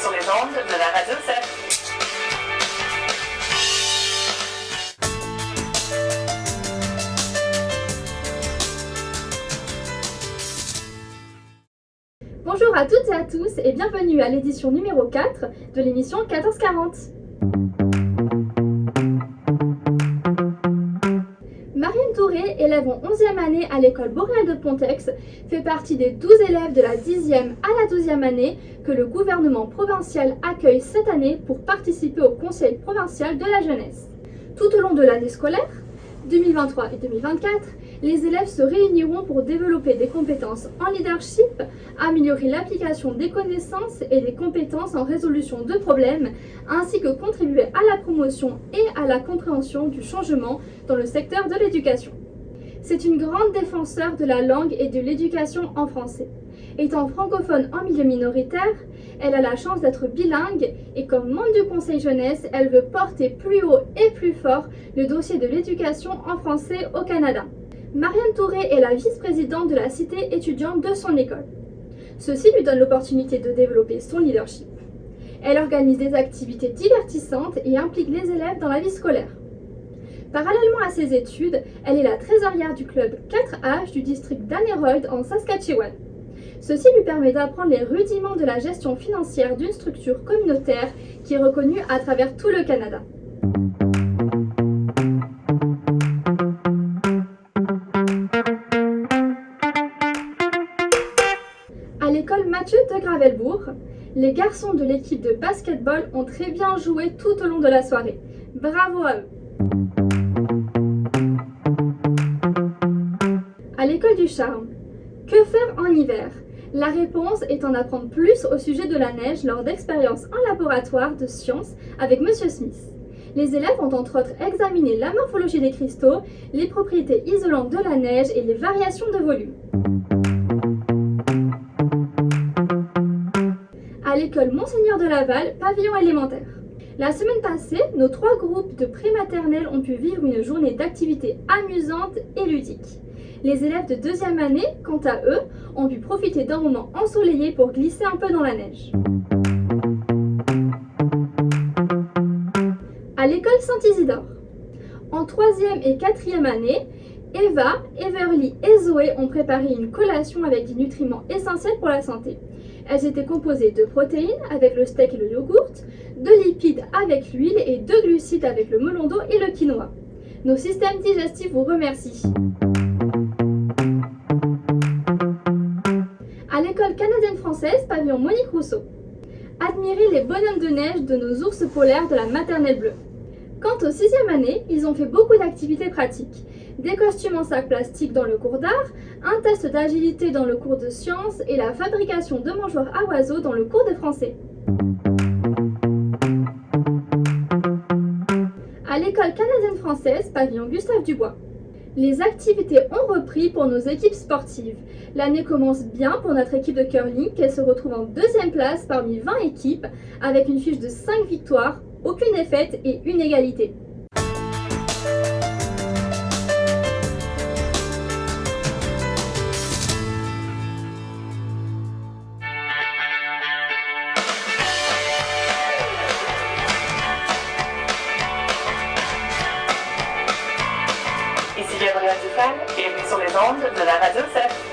sur les ondes de la radio CEF. Bonjour à toutes et à tous et bienvenue à l'édition numéro 4 de l'émission 1440. Marianne Touré, élève en 11e année à l'école boréale de Pontex, fait partie des 12 élèves de la 10e à la 12e année que le gouvernement provincial accueille cette année pour participer au conseil provincial de la jeunesse. Tout au long de l'année scolaire, 2023 et 2024, les élèves se réuniront pour développer des compétences en leadership, améliorer l'application des connaissances et des compétences en résolution de problèmes, ainsi que contribuer à la promotion et à la compréhension du changement dans le secteur de l'éducation. C'est une grande défenseur de la langue et de l'éducation en français. Étant francophone en milieu minoritaire, elle a la chance d'être bilingue et comme membre du Conseil jeunesse, elle veut porter plus haut et plus fort le dossier de l'éducation en français au Canada. Marianne Touré est la vice-présidente de la cité étudiante de son école. Ceci lui donne l'opportunité de développer son leadership. Elle organise des activités divertissantes et implique les élèves dans la vie scolaire. Parallèlement à ses études, elle est la trésorière du club 4H du district d'Aneroid en Saskatchewan. Ceci lui permet d'apprendre les rudiments de la gestion financière d'une structure communautaire qui est reconnue à travers tout le Canada. À l'école Mathieu de Gravelbourg, les garçons de l'équipe de basketball ont très bien joué tout au long de la soirée. Bravo à eux! À l'école du charme, que faire en hiver? La réponse est en apprendre plus au sujet de la neige lors d'expériences en laboratoire de sciences avec Monsieur Smith. Les élèves ont entre autres examiné la morphologie des cristaux, les propriétés isolantes de la neige et les variations de volume. À l'école Monseigneur de Laval, pavillon élémentaire. La semaine passée, nos 3 groupes de prématernelle ont pu vivre une journée d'activités amusantes et ludiques. Les élèves de 2e année, quant à eux, ont pu profiter d'un moment ensoleillé pour glisser un peu dans la neige. À l'école Saint-Isidore. En 3e et 4e année, Eva, Everly et Zoé ont préparé une collation avec des nutriments essentiels pour la santé. Elles étaient composées de protéines avec le steak et le yogourt, de lipides avec l'huile et de glucides avec le melon d'eau et le quinoa. Nos systèmes digestifs vous remercient. À l'école canadienne-française, pavillon Monique Rousseau. Admirez les bonhommes de neige de nos ours polaires de la maternelle bleue. Quant aux 6e année, ils ont fait beaucoup d'activités pratiques. Des costumes en sac plastique dans le cours d'art, un test d'agilité dans le cours de sciences et la fabrication de mangeoires à oiseaux dans le cours de français. À l'école canadienne-française, pavillon Gustave Dubois. Les activités ont repris pour nos équipes sportives. L'année commence bien pour notre équipe de curling, qu'elle se retrouve en 2e place parmi 20 équipes avec une fiche de 5 victoires, aucune défaite et une égalité. Ici Gabrielle Dufresne, bienvenue sur les ondes de la radio CEF.